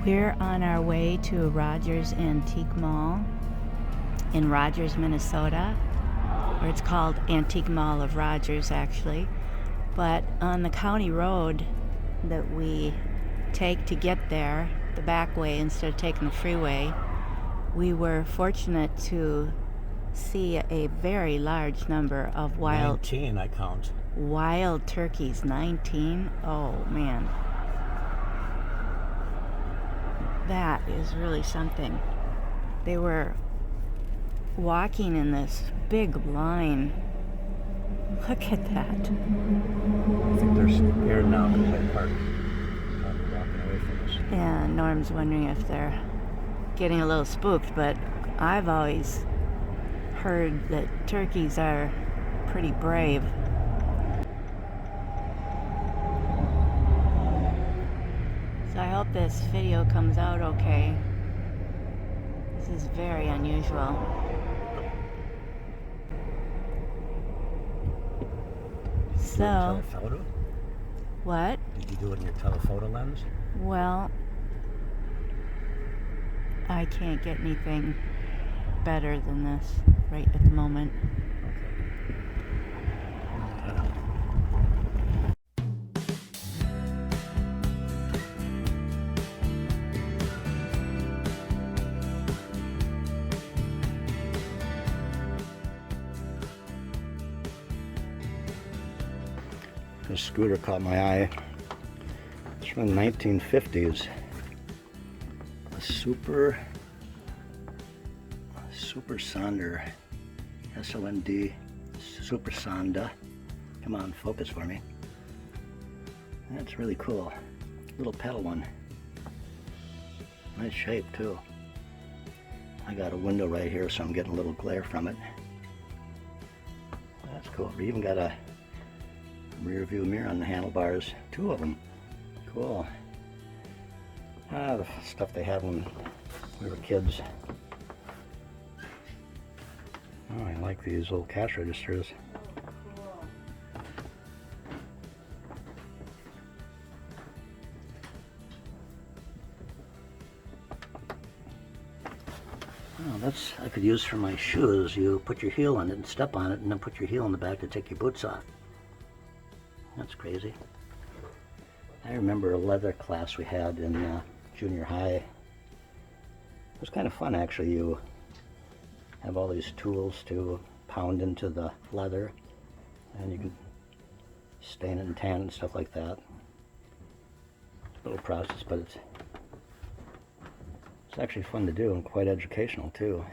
We're on our way to Rogers Antique Mall in Rogers, Minnesota, or it's called Antique Mall of Rogers actually. But on the county road that we take to get there, the back way instead of taking the freeway, we were fortunate to see a very large number of 19, I count. Wild turkeys. 19? Oh man. That is really something. They were walking in this big line. Look at that. I think they're scared now because I parked. I'm walking away from us. Yeah, Norm's wondering if they're getting a little spooked, but I've always heard that turkeys are pretty brave. So I hope this video comes out okay. This is very unusual. So, Telephoto? what? Did you do it in your telephoto lens? Well, I can't get anything better than this right at the moment. This scooter caught my eye. It's from the 1950s. A Super Sonder, S-O-N-D, Super Sonda. Come on, focus for me. That's really cool. Little pedal one. Nice shape too. I got a window right here, so I'm getting a little glare from it. That's cool. We even got a rear view mirror on the handlebars. 2 of them. Cool. The stuff they had when we were kids. Oh, I like these little cash registers. Oh, that's I could use for my shoes. You put your heel on it and step on it, and then put your heel in the back to take your boots off. That's crazy. I remember a leather class we had in junior high. It was kind of fun actually. You have all these tools to pound into the leather, and you can stain it and tan it and stuff like that. It's a little process, but it's actually fun to do and quite educational too.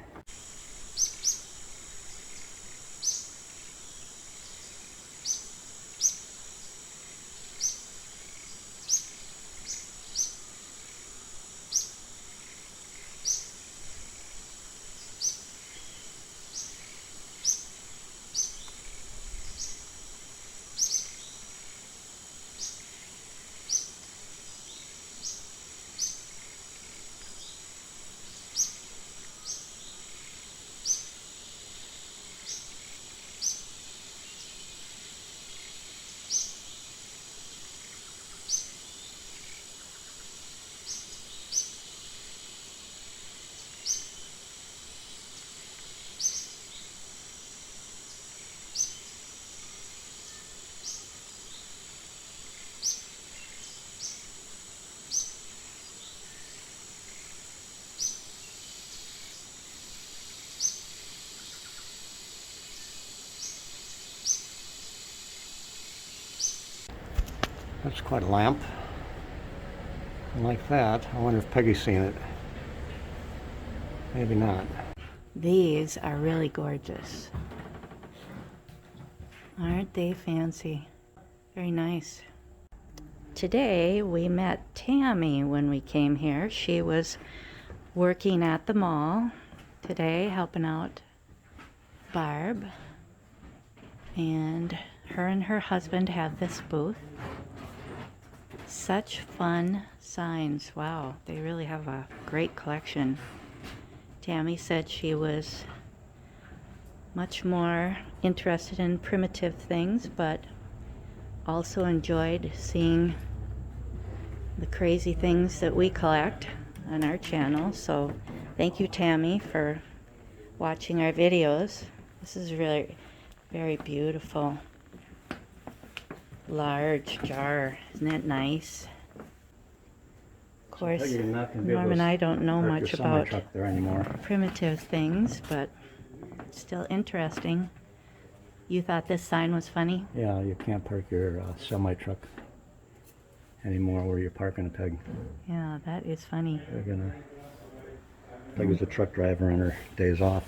That's quite a lamp. I like that. I wonder if Peggy's seen it. Maybe not. These are really gorgeous. Aren't they fancy? Very nice. Today we met Tammy when we came here. She was working at the mall today, helping out Barb. And her husband have this booth. Such fun signs. Wow, they really have a great collection. Tammy said she was much more interested in primitive things, but also enjoyed seeing the crazy things that we collect. on our channel. So thank you, Tammy, for watching our videos. This is really very beautiful. Large jar. Isn't that nice? Of course, Norm and I don't know much about primitive things, but still interesting. You thought this sign was funny? Yeah, you can't park your semi-truck anymore where you're parking a Peg. Yeah, that is funny. Peg is a truck driver on her days off.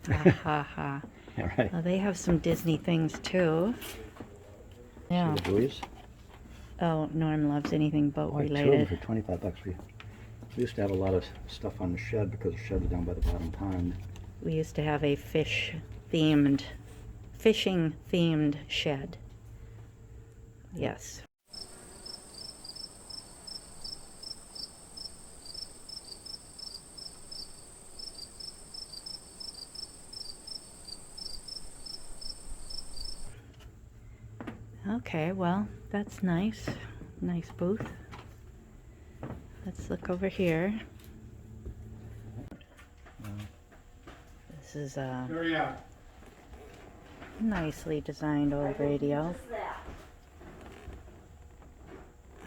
Ha ha ha. Yeah, right. Well, they have some Disney things too. Yeah. See the buoys? Oh, Norm loves anything boat Like related. two of them for $25. We used to have a lot of stuff on the shed because the shed was down by the bottom pond. We used to have a fishing themed shed. Yes. Okay, well, that's nice. Nice booth. Let's look over here. This is a nicely designed old radio.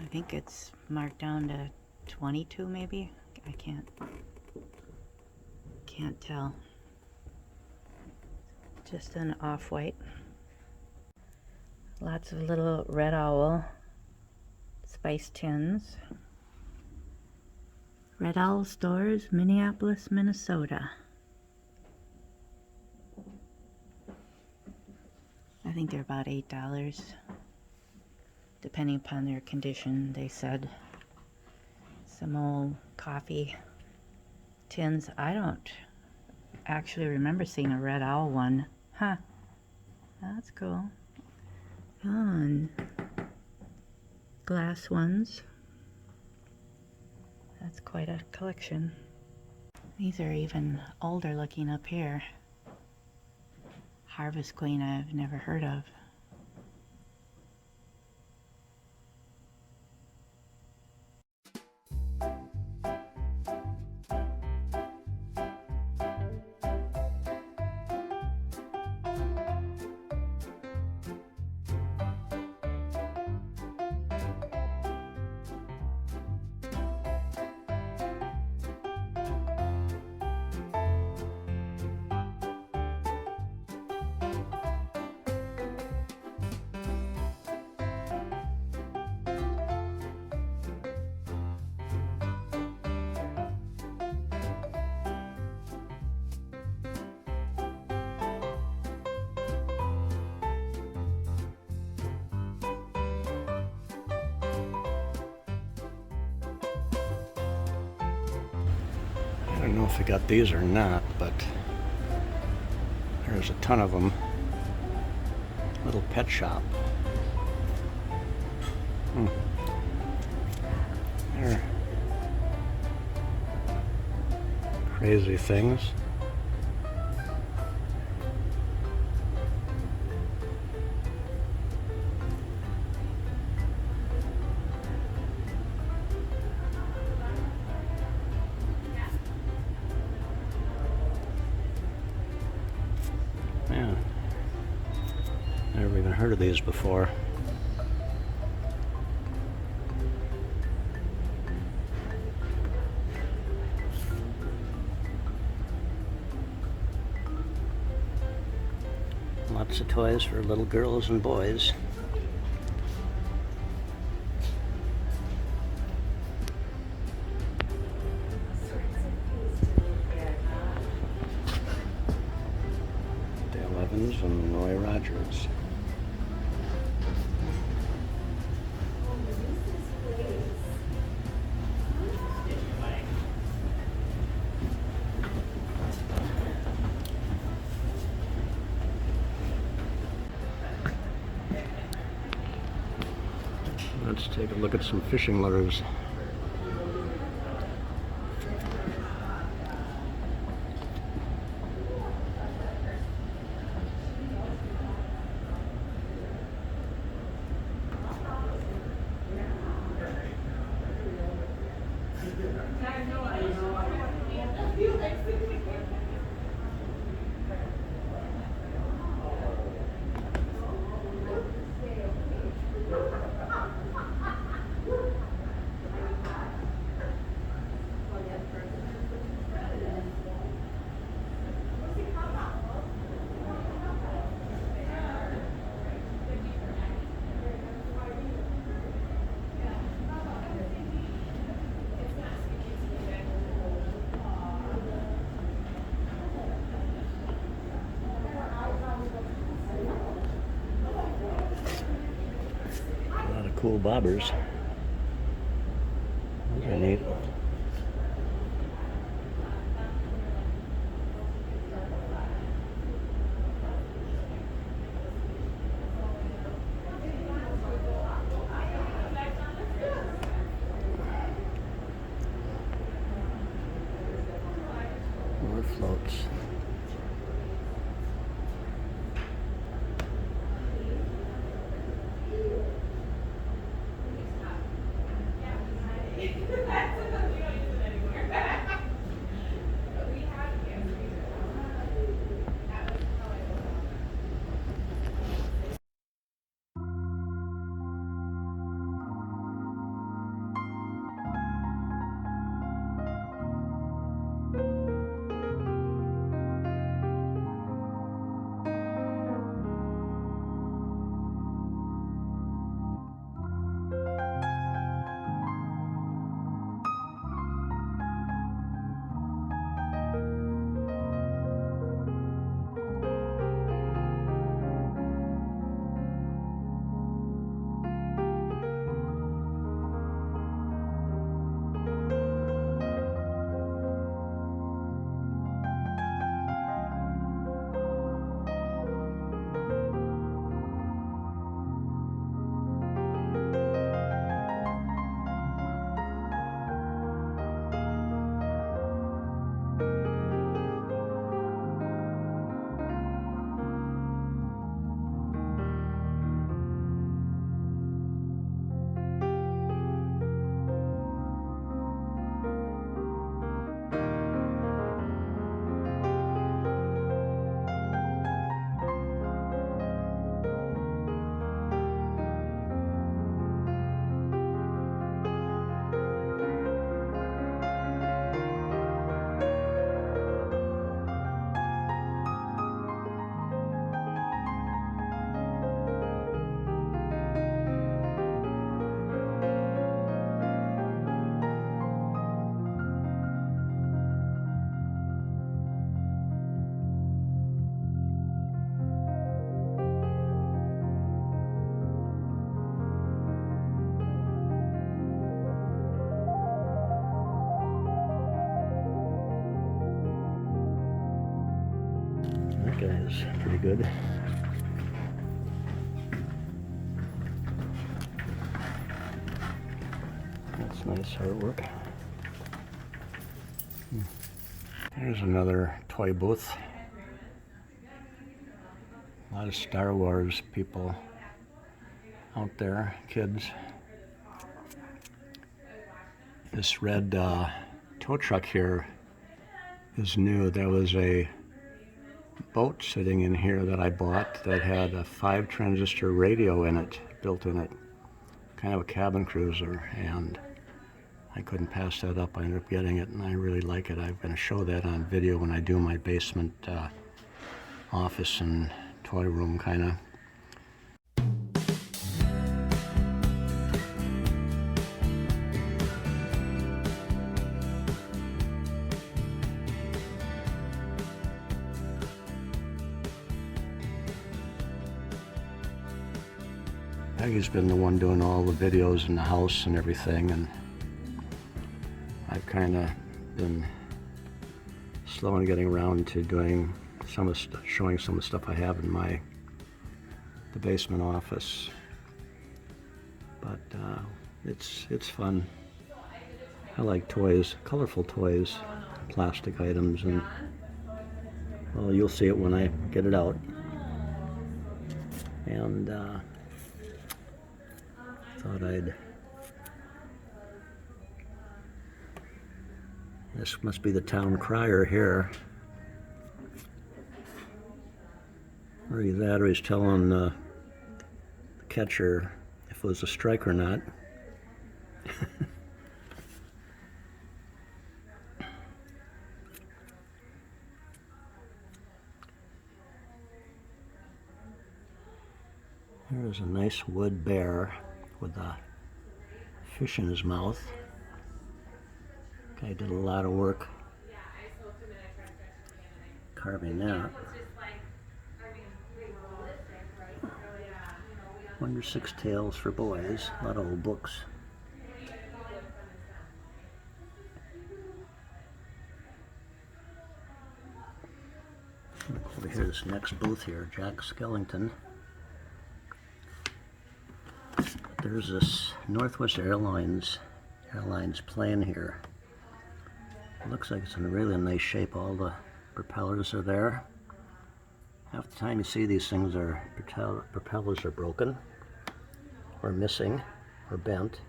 I think it's marked down to 22 maybe. I can't tell. Just an off-white. Lots of little Red Owl spice tins. Red Owl Stores, Minneapolis, Minnesota. I think they're about $8, depending upon their condition, they said. Some old coffee tins. I don't actually remember seeing a Red Owl one. Huh. That's cool. And glass ones. That's quite a collection. These are even older looking up here. Harvest Queen I've never heard of. I don't know if I got these or not, but there's a ton of them. Little pet shop. They're crazy things. Yeah, never even heard of these before. Lots of toys for little girls and boys. And Roy Rogers. Let's take a look at some fishing lures. I have no idea. Cool bobbers. Those are neat. More floats. That guy's pretty good. That's nice artwork. Here's another toy booth. A lot of Star Wars people out there, kids. This red tow truck here is new. There was a boat sitting in here that I bought that had a 5-transistor radio in it, built in it, kind of a cabin cruiser, and I couldn't pass that up. I ended up getting it, and I really like it. I'm going to show that on video when I do my basement office and toy room kind of. Peggy's been the one doing all the videos in the house and everything, and I've kind of been slow in getting around to doing showing some of the stuff I have in the basement office. But it's fun. I like toys, colorful toys, plastic items, and well, you'll see it when I get it out. And thought I'd This must be the town crier here. Or either that or he's telling the catcher if it was a strike or not. Here's a nice wood bear with a fish in his mouth. Guy did a lot of work carving that. Wonder Six Tales for Boys, a lot of old books. Look over here, this next booth here, Jack Skellington. There's this Northwest Airlines plane here. It looks like it's in a really nice shape. All the propellers are there. Half the time you see these things are propellers are broken or missing or bent.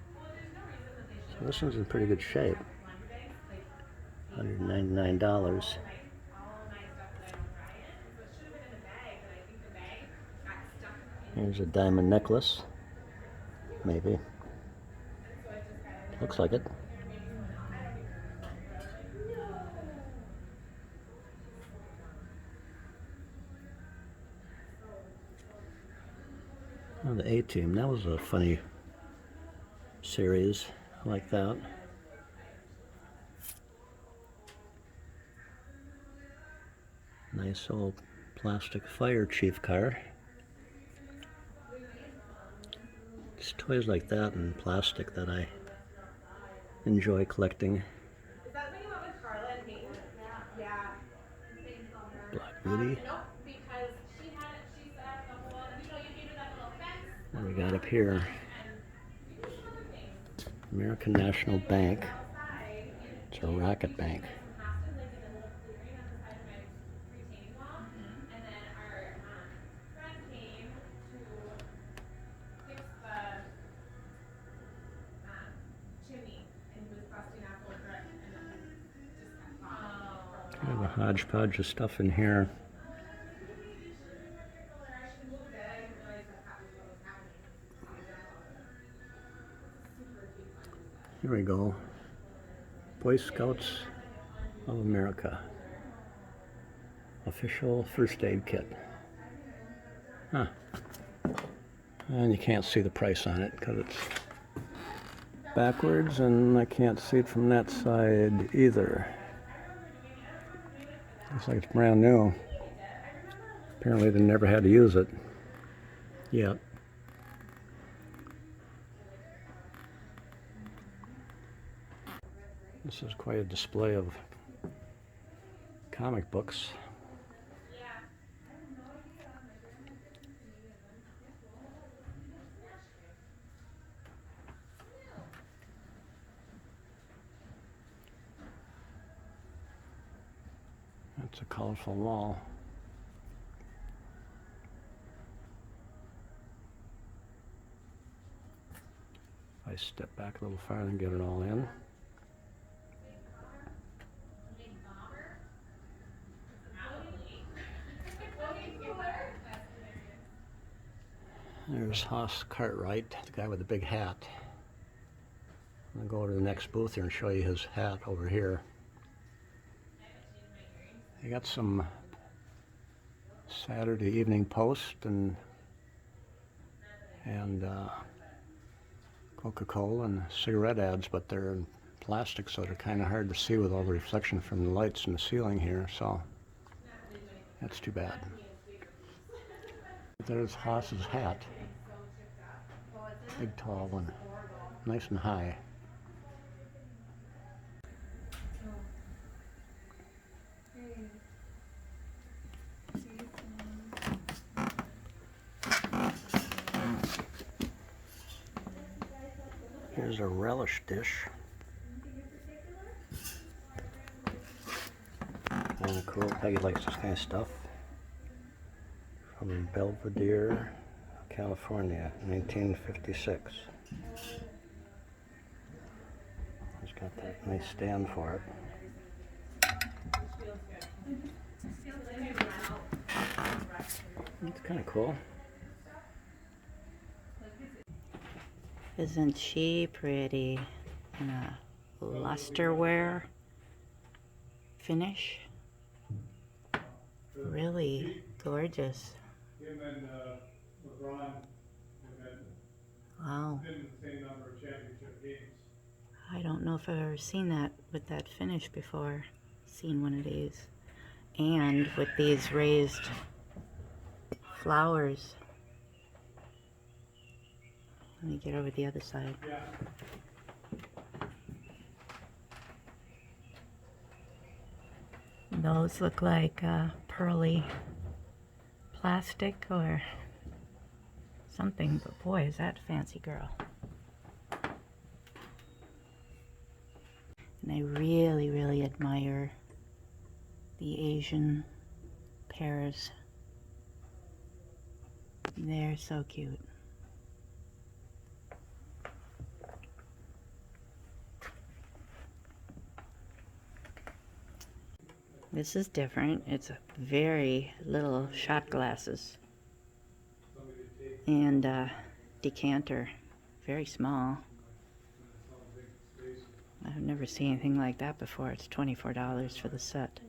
So this one's in pretty good shape. $199. Here's a diamond necklace. Maybe. Looks like it. Oh, the A-Team. That was a funny series. I like that. Nice old plastic fire chief car. It's toys like that and plastic that I enjoy collecting. Is that when you went with Carla and Peyton? Yeah. Black Beauty. Nope, because she set up the whole, you gave her that little fence. What we got up here? American National Bank. It's a rocket bank. Kind of a hodgepodge of stuff in here. Here we go. Boy Scouts of America. Official first aid kit. Huh. And you can't see the price on it because it's backwards, and I can't see it from that side either. Looks like it's brand new. Apparently they never had to use it yet. This is quite a display of comic books. It's a colorful wall. If I step back a little farther and get it all in. There's Haas Cartwright, the guy with the big hat. I'm going to go to the next booth here and show you his hat over here. I got some Saturday Evening Post and Coca-Cola and cigarette ads, but they're in plastic, so they're kind of hard to see with all the reflection from the lights in the ceiling here, so that's too bad. There's Haas's hat. Big tall one. Nice and high. Here's a relish dish. Kind of cool. Peggy likes this kind of stuff. From Belvedere, California, 1956. It's got that nice stand for it. It's kind of cool. Isn't she pretty? In a lusterware finish. Really gorgeous. Him and LeBron have Wow. been in the same number of championship games. I don't know if I've ever seen that with that finish before. Seen one of these. And with these raised flowers. Let me get over the other side. Yeah. Those look like pearly plastic or something, but boy, is that fancy, girl. And I really, really admire the Asian pears. They're so cute. This is different. It's very little shot glasses and decanter. Very small. I've never seen anything like that before. It's $24 for the set.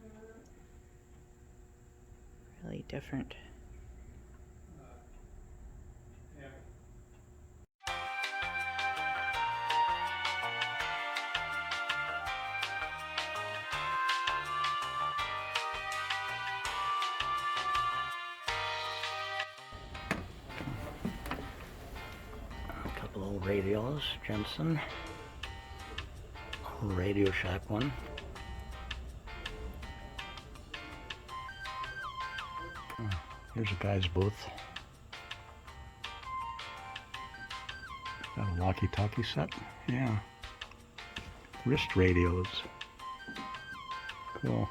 Really different. A couple old radios, Jensen. Old Radio Shack one. Oh, here's a guy's booth. Got a walkie-talkie set? Yeah. Wrist radios. Cool.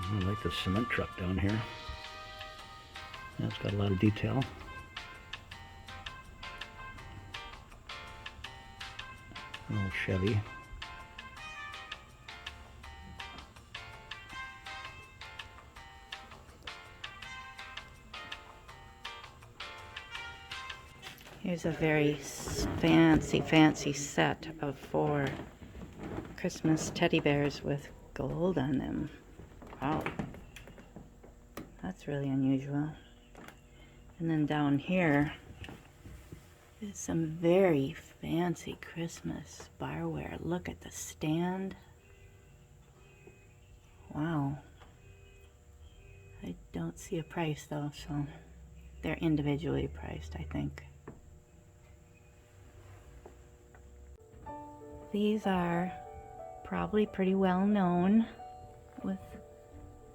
I like the cement truck down here. That's got a lot of detail. An old Chevy. Here's a very fancy set of 4 Christmas teddy bears with gold on them. Wow. That's really unusual. And then down here is some very fancy Christmas barware. Look at the stand. Wow. I don't see a price though, so they're individually priced, I think. These are probably pretty well known with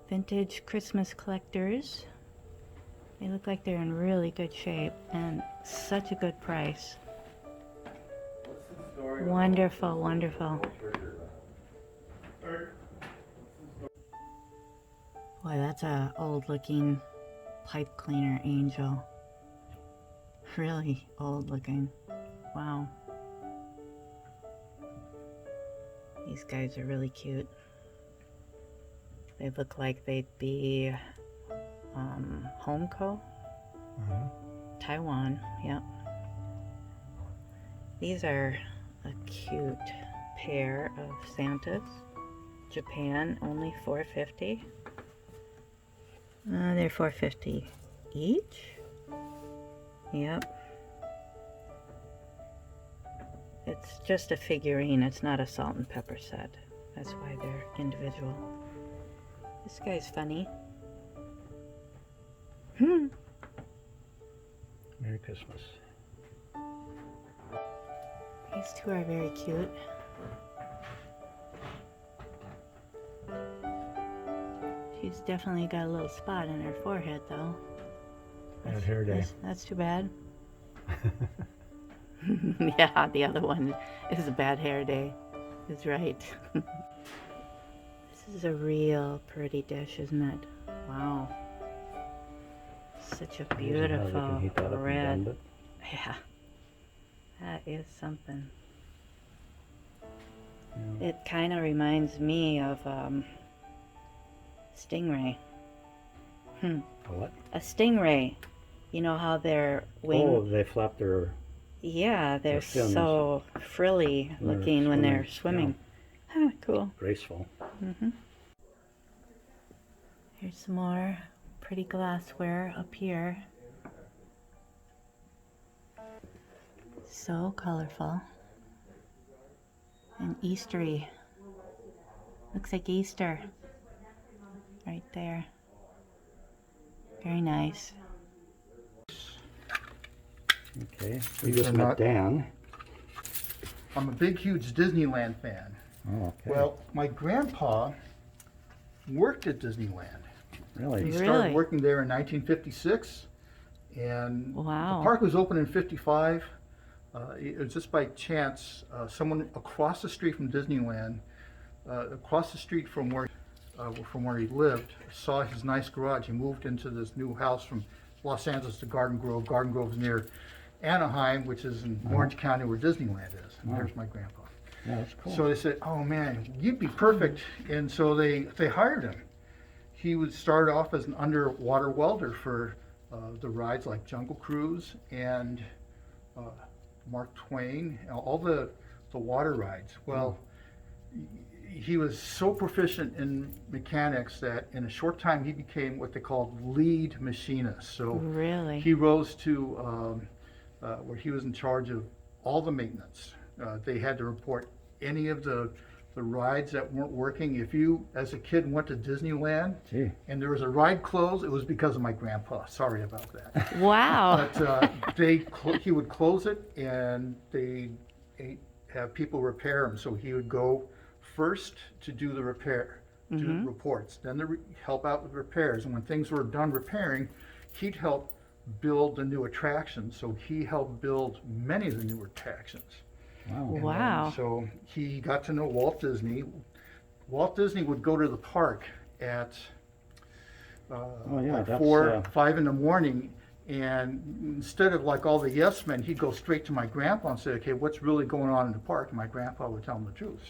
vintage Christmas collectors. They look like they're in really good shape and such a good price. Wonderful, wonderful. Boy, that's a old looking pipe cleaner angel. Really old looking. Wow. These guys are really cute. They look like they'd be Homeco, Taiwan. Yep. These are a cute pair of Santas. Japan, only $4.50. They're $4.50 each. Yep. It's just a figurine. It's not a salt and pepper set. That's why they're individual. This guy's funny. Merry Christmas. These two are very cute. She's definitely got a little spot in her forehead, though. Bad hair day. That's too bad. Yeah, the other one is a bad hair day. is right. This is a real pretty dish, isn't it? Wow. Such a beautiful red. Yeah. That is something. Yeah. It kind of reminds me of stingray. A what? A stingray. You know how their wing... Oh, they flap their... Yeah, they're fins. so frilly looking when they're swimming. Yeah. Huh, cool. Graceful. Here's some more pretty glassware up here. So colorful. And Eastery. Looks like Easter. Right there. Very nice. Okay, we just met Dan. I'm a big, huge Disneyland fan. Oh, okay. Well, my grandpa worked at Disneyland. Really? He Really? started working there in 1956, and Wow. the park was open in 55. It was just by chance, someone across the street from Disneyland, across the street from where he lived, saw his nice garage. He moved into this new house from Los Angeles to Garden Grove. Garden Grove's near Anaheim, which is in Orange County where Disneyland is. And there's my grandpa. Yeah, that's cool. So they said, "Oh man, you'd be perfect," and so they hired him. He would start off as an underwater welder for the rides like Jungle Cruise and Mark Twain, all the water rides. Well, he was so proficient in mechanics that in a short time he became what they called lead machinist. So Really? he rose to where he was in charge of all the maintenance. They had to report any of the rides that weren't working. If you, as a kid, went to Disneyland Gee. and there was a ride closed, it was because of my grandpa. Sorry about that. Wow. But he would close it and they'd have people repair them. So he would go first to do the repair, do the reports, then help out with repairs. And when things were done repairing, he'd help build the new attractions. So he helped build many of the new attractions. Wow. And Wow. so he got to know Walt Disney. Walt Disney would go to the park at like that's, 4, 5 in the morning, and instead of like all the yes men, he'd go straight to my grandpa and say, "Okay, what's really going on in the park?" And my grandpa would tell him the truth.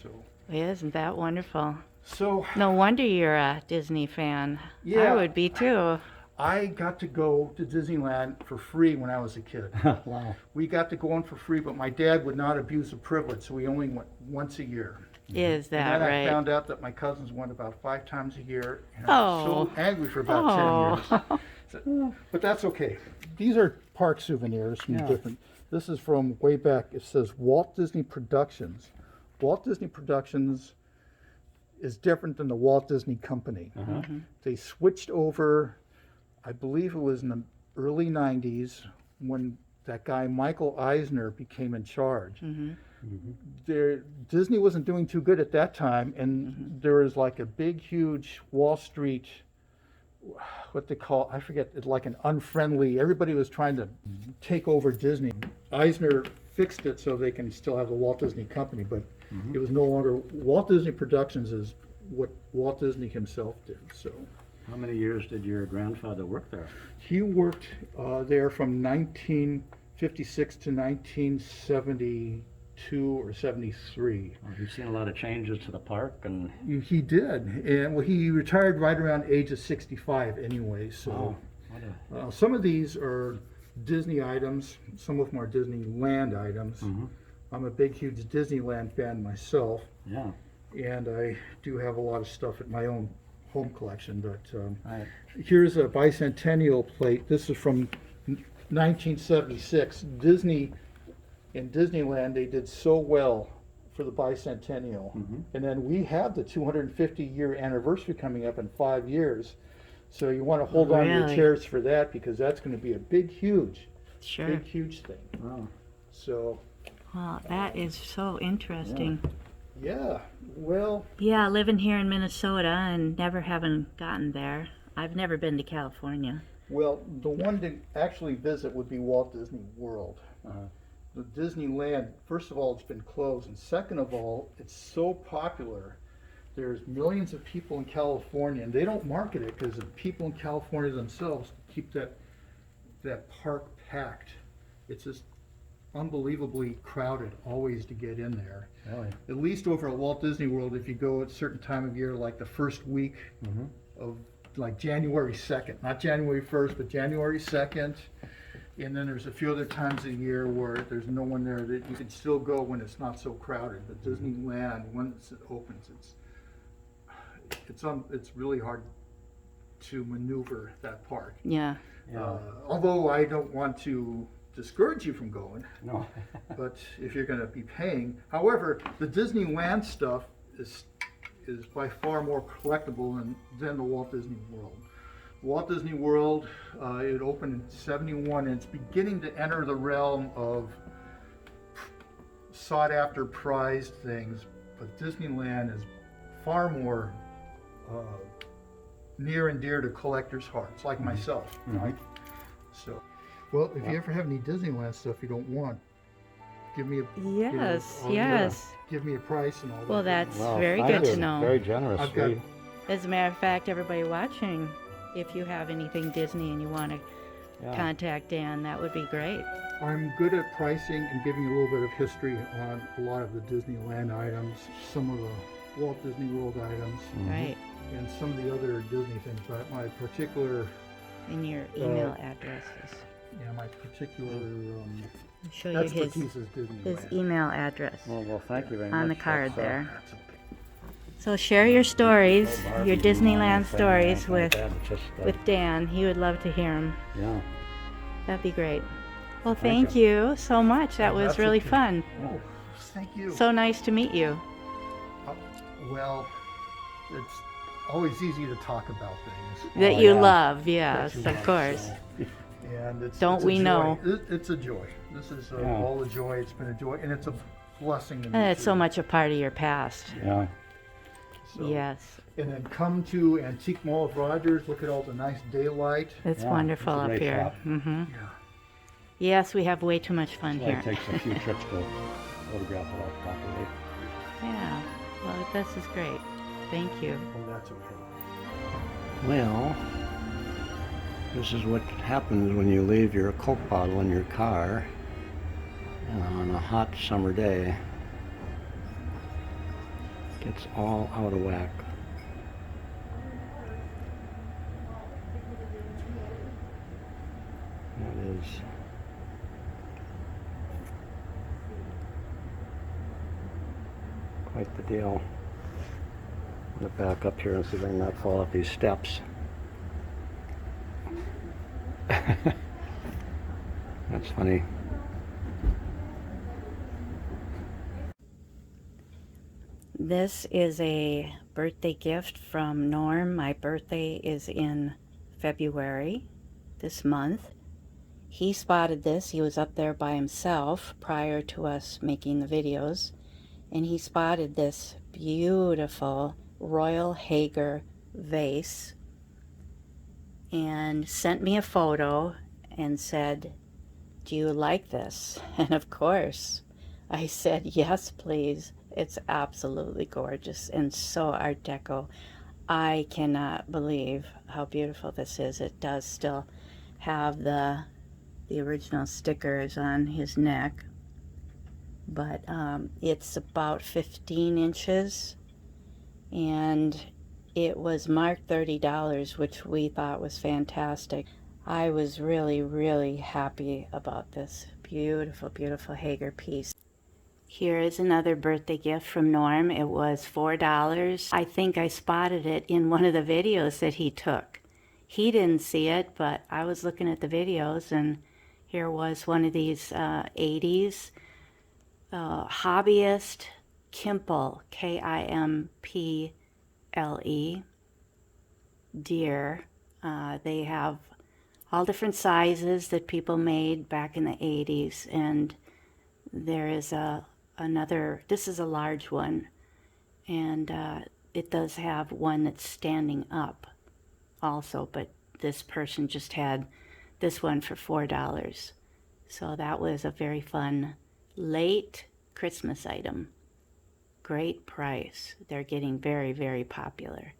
Isn't that wonderful? So No wonder you're a Disney fan. Yeah. I would be too. I got to go to Disneyland for free when I was a kid. Wow. We got to go in for free, but my dad would not abuse the privilege, so we only went once a year. Is that And then right? I found out that my cousins went about 5 times a year, and I was Oh. so angry for about 10 years. So, but that's okay. These are park souvenirs from Yeah. different. This is from way back. It says Walt Disney Productions. Walt Disney Productions is different than the Walt Disney Company. They switched over, I believe it was in the early 90s when that guy Michael Eisner became in charge. Disney wasn't doing too good at that time, and there was like a big, huge Wall Street, what they call, I forget, it's like an unfriendly, everybody was trying to take over Disney. Eisner fixed it so they can still have the Walt Disney Company, but it was no longer, Walt Disney Productions is what Walt Disney himself did, so. How many years did your grandfather work there? He worked there from 1956 to 1972 or 73. Well, you've seen a lot of changes to the park, and He did, and well, he retired right around age of 65 anyway. So what some of these are Disney items, some of them are Disneyland items. I'm a big, huge Disneyland fan myself, yeah. and I do have a lot of stuff at my own home collection. But Right. here's a bicentennial plate. This is from 1976. Disney, in Disneyland, they did so well for the bicentennial. And then we have the 250-year anniversary coming up in 5 years. So you want to hold on to your Really? chairs for that, because that's going to be a big, huge Sure. thing. Wow. So, Wow, that is so interesting. yeah, well, Yeah, living here in Minnesota and never having gotten there. I've never been to California. the one to actually visit would be Walt Disney World. the Disneyland, first of all, it's been closed, and second of all, it's so popular. There's millions of people in California, and they don't market it because the people in California themselves keep that park packed. It's just unbelievably crowded always to get in there. Really? At least over at Walt Disney World, if you go at a certain time of year, like the first week of like January 2nd, not January 1st, but January 2nd. And then there's a few other times a year where there's no one there that you can still go when it's not so crowded. But Disneyland, once it opens, it's really hard to maneuver that park. Yeah. Although I don't want to discourage you from going, No. but if you're going to be paying, however, the Disneyland stuff is by far more collectible than the Walt Disney World. Walt Disney World, it opened in '71, and it's beginning to enter the realm of sought-after, prized things. But Disneyland is far more near and dear to collectors' hearts, like myself. Right? So, well, if you ever have any Disneyland stuff you don't want, give me a Yes. give me a price and all that. Well, that's Well, very thank good you. to know. Very generous. I've got- As a matter of fact, everybody watching, if you have anything Disney and you want to contact Dan, that would be great. I'm good at pricing and giving a little bit of history on a lot of the Disneyland items, some of the Walt Disney World items, Right. and some of the other Disney things. But my particular, And your email addresses. my particular I'll show you expertise is his Disneyland. email address Well, thank you very much. on the card That's, there. That's okay. So share your stories, Barb your and Disneyland Wally, stories with that. It's just, Dan. He would love to hear them. yeah. That'd be great. Well, Thank thank you so much. That was That's really okay. fun. Oh, thank you. So nice to meet you. Well, it's always easy to talk about things. That Oh, you yeah. love, yes, That you of love, course. so- And Don't it's a we joy. know? It's a joy. This is Yeah. all the joy. It's been a joy, and it's a blessing to me. And it's so too. much a part of your past. Yeah. So- Yes. And then come to Antique Mall of Rogers. Look at all the nice daylight. It's Yeah, wonderful it's a up great here. shop. Hmm. Yeah. Yes, we have way too much fun Well, here. it takes a few trips to photograph it all properly. Yeah. Well, this is great. Thank you. Oh, that's okay. Well, this is what happens when you leave your Coke bottle in your car on a hot summer day. Gets all out of whack. That is. Quite the deal. I'm gonna back up here and see if I can not fall off these steps. That's funny. This is a birthday gift from Norm. My birthday is in February this month. He spotted this. He was up there by himself prior to us making the videos, and he spotted this beautiful Royal Hager vase and sent me a photo and said, "Do you like this?" And of course I said, "Yes, please." It's absolutely gorgeous and so Art Deco. I cannot believe how beautiful this is. It does still have the original stickers on his neck, but it's about 15 inches, and it was marked $30, which we thought was fantastic. I was really, really happy about this beautiful, beautiful Hager piece. Here is another birthday gift from Norm. It was $4. I think I spotted it in one of the videos that he took. He didn't see it, but I was looking at the videos, and here was one of these 80s hobbyist Kimple, Kimple, deer. They have all different sizes that people made back in the 80s, and there is another, this is a large one, and it does have one that's standing up also, but this person just had this one for $4. So that was a very fun late Christmas item. Great price. They're getting very, very popular.